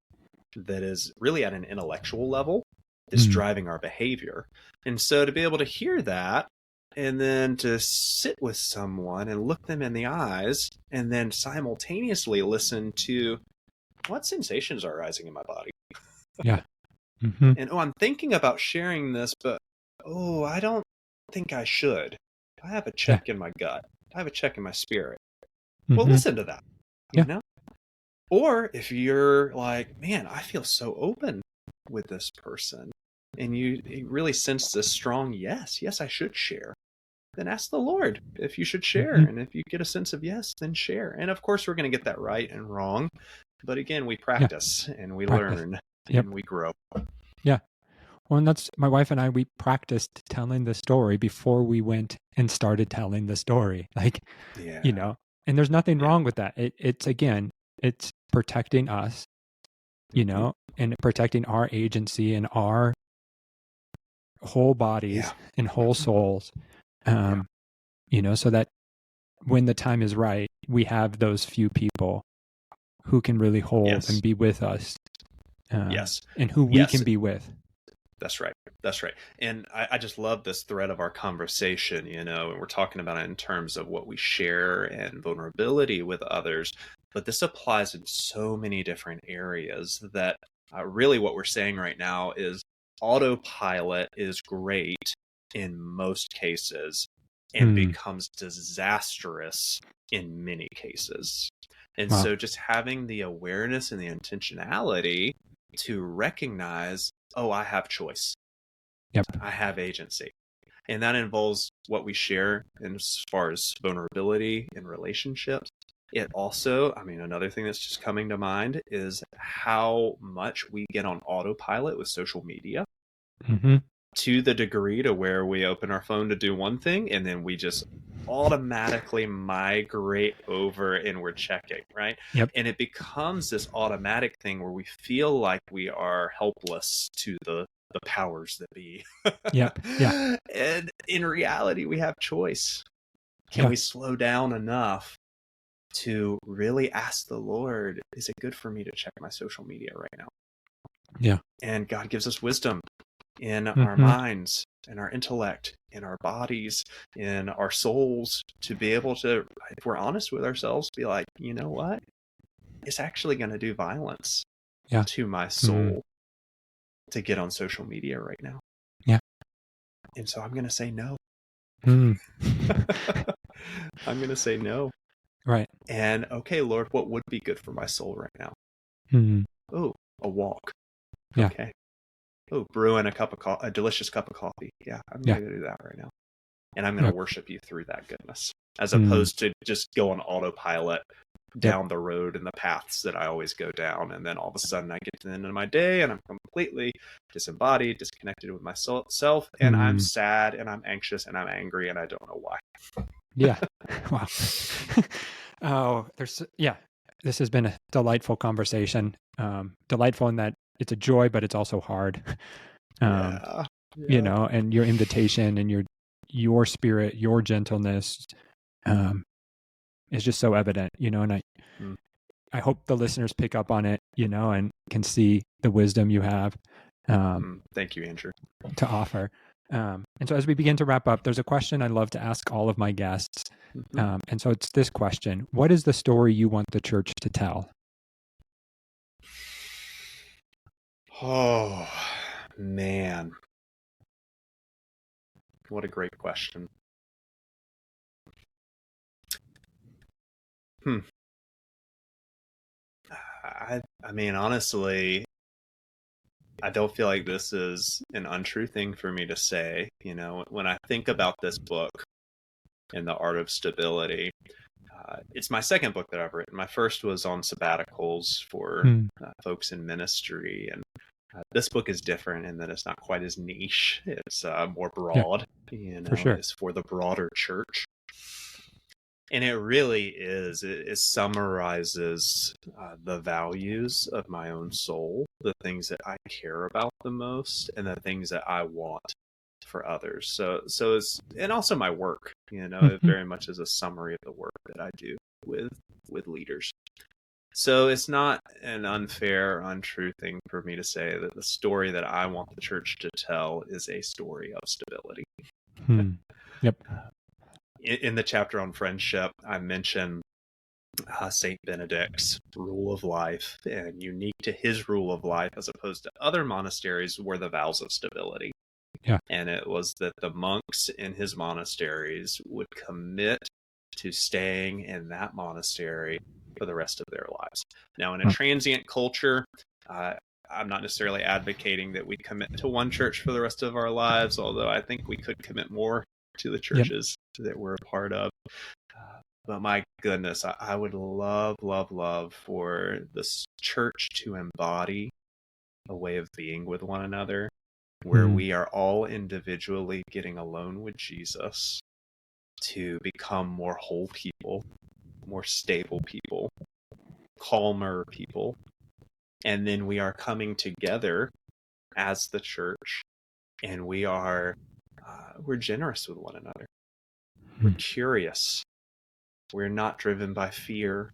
that is really at an intellectual level that's Mm. driving our behavior. And so to be able to hear that and then to sit with someone and look them in the eyes and then simultaneously listen to what sensations are rising in my body. Yeah. Mm-hmm. And I'm thinking about sharing this, but I don't think I should. I have a Yeah. check in my gut. I have a check in my spirit. Well, Mm-hmm. listen to that, Yeah. Or if you're like, man, I feel so open with this person, and you really sense this strong yes, I should share, then ask the Lord if you should share. Mm-hmm. And if you get a sense of yes, then share. And of course, we're going to get that right and wrong. But again, we Yeah. practice and we Practice. learn Yep. and we grow. Yeah. Well, and that's my wife and I, we practiced telling the story before we went and started telling the story. Like, Yeah. and there's nothing Yeah. wrong with that. It's protecting us, Mm-hmm. and protecting our agency and our whole bodies Yeah. and whole souls, Yeah. so that when the time is right, we have those few people who can really hold Yes. and be with us, Yes. and who we Yes. can be with. That's right. That's right. And I just love this thread of our conversation, and we're talking about it in terms of what we share and vulnerability with others. But this applies in so many different areas that really what we're saying right now is autopilot is great in most cases and Hmm. becomes disastrous in many cases. And Wow. so just having the awareness and the intentionality to recognize, oh, I have choice. Yep. I have agency. And that involves what we share as far as vulnerability in relationships. It also, another thing that's just coming to mind is how much we get on autopilot with social media, Mm-hmm. to the degree to where we open our phone to do one thing and then we just automatically migrate over and we're checking, right? Yep. And it becomes this automatic thing where we feel like we are helpless to the powers that be. Yep. Yeah. And in reality, we have choice. Can Yeah. we slow down enough to really ask the Lord, is it good for me to check my social media right now? Yeah. And God gives us wisdom in our Mm-hmm. minds, in our intellect, in our bodies, in our souls, to be able to, if we're honest with ourselves, be like, you know what? It's actually going to do violence Yeah. to my Mm-hmm. soul to get on social media right now. Yeah. And so I'm going to say no. Mm. I'm going to say no. Right. And okay, Lord, what would be good for my soul right now? Mm. Oh, a walk. Yeah. Okay. Oh, brewing a delicious cup of coffee. Yeah, I'm Yeah. going to do that right now. And I'm going Yeah. to worship you through that goodness, as Mm. opposed to just go on autopilot down the road and the paths that I always go down. And then all of a sudden I get to the end of my day and I'm completely disembodied, disconnected with myself. And I'm sad and I'm anxious and I'm angry and I don't know why. Yeah. Wow. This has been a delightful conversation. Delightful in that it's a joy, but it's also hard. You know, and your invitation and your spirit, your gentleness, is just so evident, you know, and I hope the listeners pick up on it, you know, and can see the wisdom you have. Thank you, Andrew. To offer. And so as we begin to wrap up, there's a question I love to ask all of my guests. And so it's this question: what is the story you want the church to tell? Oh, man. What a great question. I mean, honestly, I don't feel like this is an untrue thing for me to say. You know, when I think about this book and the art of stability, it's my second book that I've written. My first was on sabbaticals for folks in ministry. And this book is different in that it's not quite as niche. It's more broad, you know, it's for the broader church. And it really is. It summarizes the values of my own soul, the things that I care about the most, and the things that I want for others. So it's, and also my work, you know, it very much is a summary of the work that I do with leaders. So it's not an unfair, untrue thing for me to say that the story that I want the church to tell is a story of stability. Yep. In the chapter on friendship, I mention Saint Benedict's rule of life, and unique to his rule of life as opposed to other monasteries were the vows of stability. And it was that the monks in his monasteries would commit to staying in that monastery for the rest of their lives. Now, in a transient culture, I'm not necessarily advocating that we commit to one church for the rest of our lives, although I think we could commit more to the churches that we're a part of. But my goodness, I would love for this church to embody a way of being with one another, where we are all individually getting alone with Jesus to become more whole people, more stable people, calmer people. And then we are coming together as the church, and we're generous with one another. We're curious. We're not driven by fear,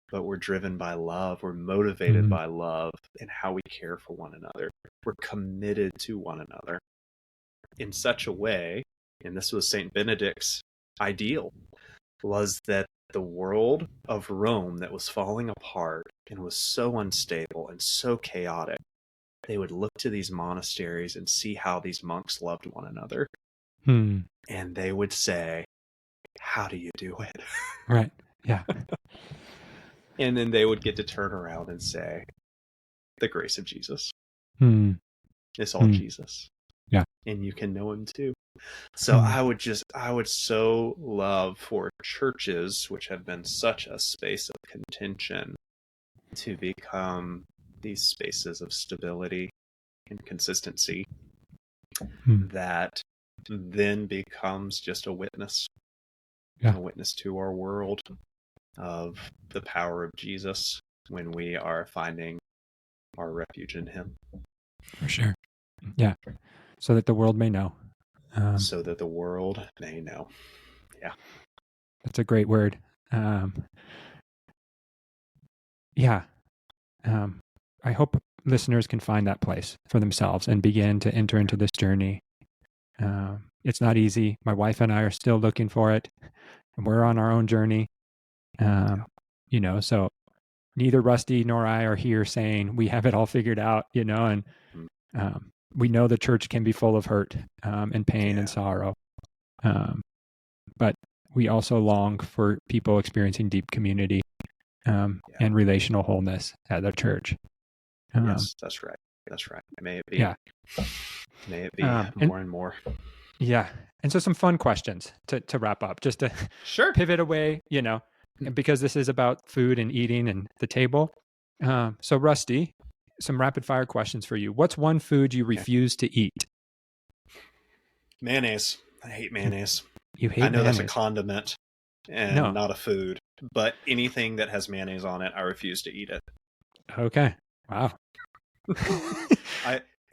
but we're driven by love. We're motivated by love and how we care for one another. We're committed to one another in such a way, and this was St. Benedict's ideal, was that the world of Rome that was falling apart and was so unstable and so chaotic, they would look to these monasteries and see how these monks loved one another. And they would say, how do you do it? Right. Yeah. And then they would get to turn around and say, the grace of Jesus. It's all Jesus. Yeah. And you can know him too. So I would so love for churches, which have been such a space of contention, to become these spaces of stability and consistency that then becomes just a witness to our world of the power of Jesus when we are finding our refuge in him. For sure. Yeah. So that the world may know. So that the world may know. Yeah. That's a great word. I hope listeners can find that place for themselves and begin to enter into this journey. It's not easy. My wife and I are still looking for it, and we're on our own journey. You know, so neither Rusty nor I are here saying we have it all figured out, you know, and we know the church can be full of hurt and pain and sorrow. But we also long for people experiencing deep community and relational wholeness at their church. Yes, that's right. That's right. May it be. May it be more and more. Yeah. And so some fun questions to wrap up, just to pivot away, you know. because this is about food and eating and the table. So, Rusty, some rapid fire questions for you. What's one food you refuse to eat? Mayonnaise. I hate mayonnaise. You I hate know that's a mayonnaise? condiment and No. not a food, but anything that has mayonnaise on it, I refuse to eat it. Okay. Wow.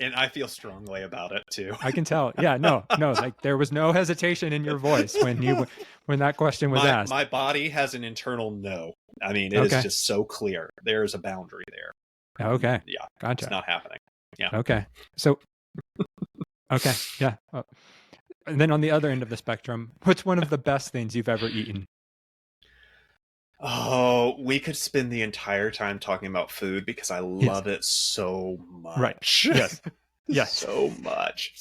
I feel strongly about it too. I can tell. Yeah, no, like there was no hesitation in your voice when that question was asked. My body has an internal no. I mean, it is just so clear. There's a boundary there. Okay. Yeah. Gotcha. It's not happening. Yeah. Okay. So, okay. Yeah. And then on the other end of the spectrum, what's one of the best things you've ever eaten? Oh, we could spend the entire time talking about food because I love it so much. Right. Yes. Yes. So much.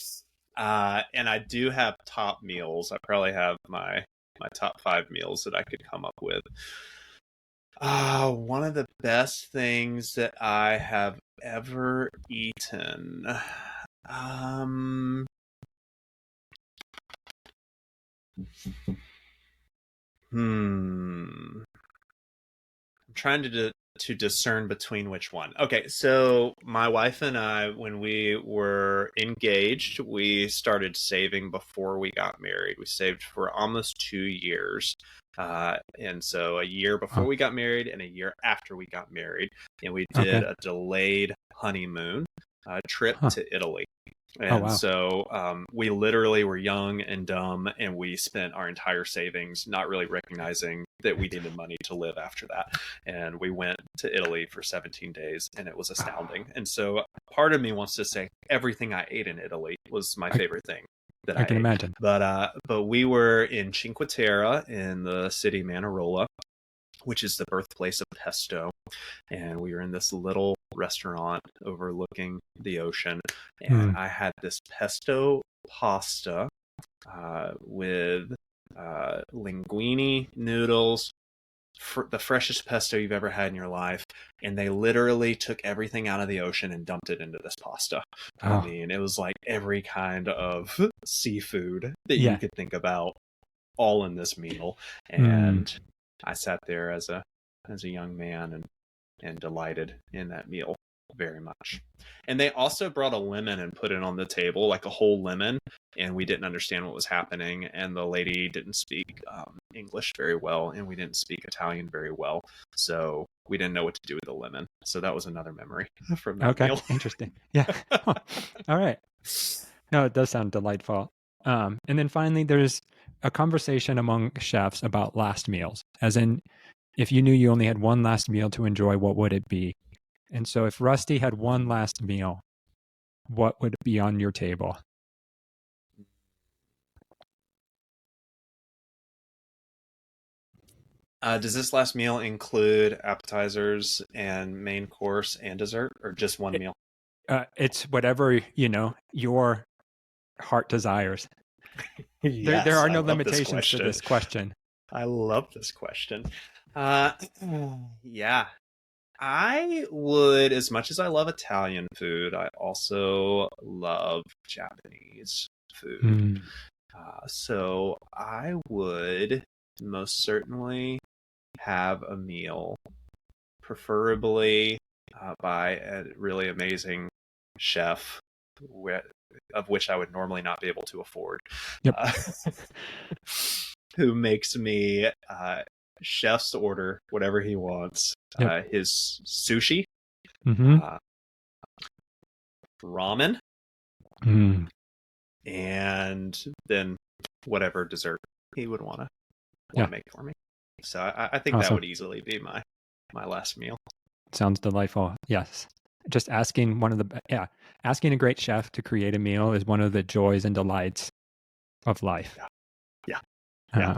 And I do have top meals. I probably have my top 5 meals that I could come up with. One of the best things that I have ever eaten. I'm trying to discern between which one. Okay, so my wife and I, when we were engaged, we started saving before we got married. We saved for almost 2 years. And so a year before we got married and a year after we got married. And we did a delayed honeymoon trip to Italy. And so we literally were young and dumb, and we spent our entire savings not really recognizing that we needed money to live after that. And we went to Italy for 17 days, and it was astounding. And so part of me wants to say everything I ate in Italy was my favorite thing that I can imagine. But we were in Cinque Terre in the city Manarola, which is the birthplace of pesto. And we were in this little restaurant overlooking the ocean. And I had this pesto pasta with linguine noodles, the freshest pesto you've ever had in your life. And they literally took everything out of the ocean and dumped it into this pasta. I mean, it was like every kind of seafood that you could think about all in this meal. And I sat there as a young man and delighted in that meal very much. And they also brought a lemon and put it on the table, like a whole lemon, and we didn't understand what was happening. And the lady didn't speak English very well, and we didn't speak Italian very well, so we didn't know what to do with the lemon. So that was another memory from that meal. Interesting. Yeah. All right. No, it does sound delightful. And then finally, there's a conversation among chefs about last meals, as in, if you knew you only had one last meal to enjoy, what would it be? And so if Rusty had one last meal, what would be on your table? Does this last meal include appetizers and main course and dessert, or just one meal? It's whatever, your heart desires. Yes, there are no limitations to this question. I love this question. Yeah. I would, as much as I love Italian food, I also love Japanese food. So I would most certainly have a meal, preferably by a really amazing chef, of which I would normally not be able to afford, who makes me chef's order whatever he wants. His sushi, ramen, and then whatever dessert he would want to make for me. So I think that would easily be my last meal. Sounds delightful. Yes. Just asking asking a great chef to create a meal is one of the joys and delights of life. Yeah. Yeah.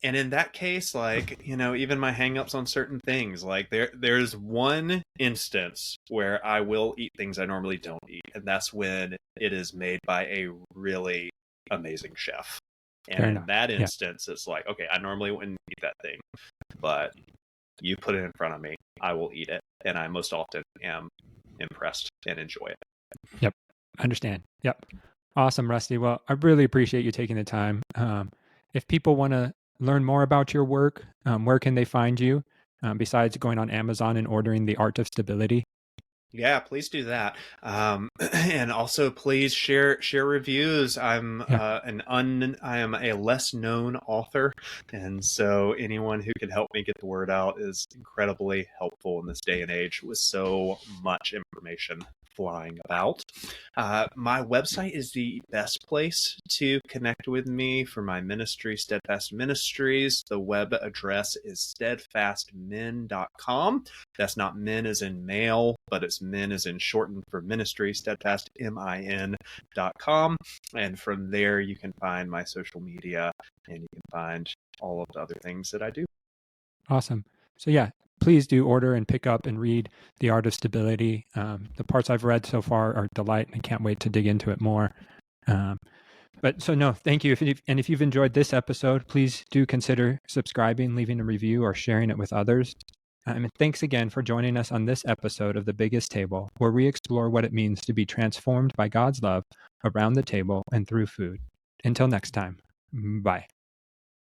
And in that case, like, even my hangups on certain things, like there's one instance where I will eat things I normally don't eat, and that's when it is made by a really amazing chef. And in that instance, it's like, okay, I normally wouldn't eat that thing, but you put it in front of me, I will eat it, and I most often am impressed and enjoy it. Yep. Understand. Yep. Awesome, Rusty. Well, I really appreciate you taking the time. If people want to learn more about your work, where can they find you besides going on Amazon and ordering The Art of Stability? Yeah, please do that. And also please share reviews. Yeah, I am a less known author, and so anyone who can help me get the word out is incredibly helpful in this day and age with so much information flying about. My website is the best place to connect with me for my ministry, Steadfast Ministries. The web address is steadfastmen.com. That's not men as in male, but it's men as in shortened for ministry, steadfastmin.com. And from there, you can find my social media and you can find all of the other things that I do. awesome. So, yeah, please do order and pick up and read The Art of Stability. The parts I've read so far are a delight, and I can't wait to dig into it more. But so, no, thank you. If you've enjoyed this episode, please do consider subscribing, leaving a review, or sharing it with others. And thanks again for joining us on this episode of The Biggest Table, where we explore what it means to be transformed by God's love around the table and through food. Until next time, bye.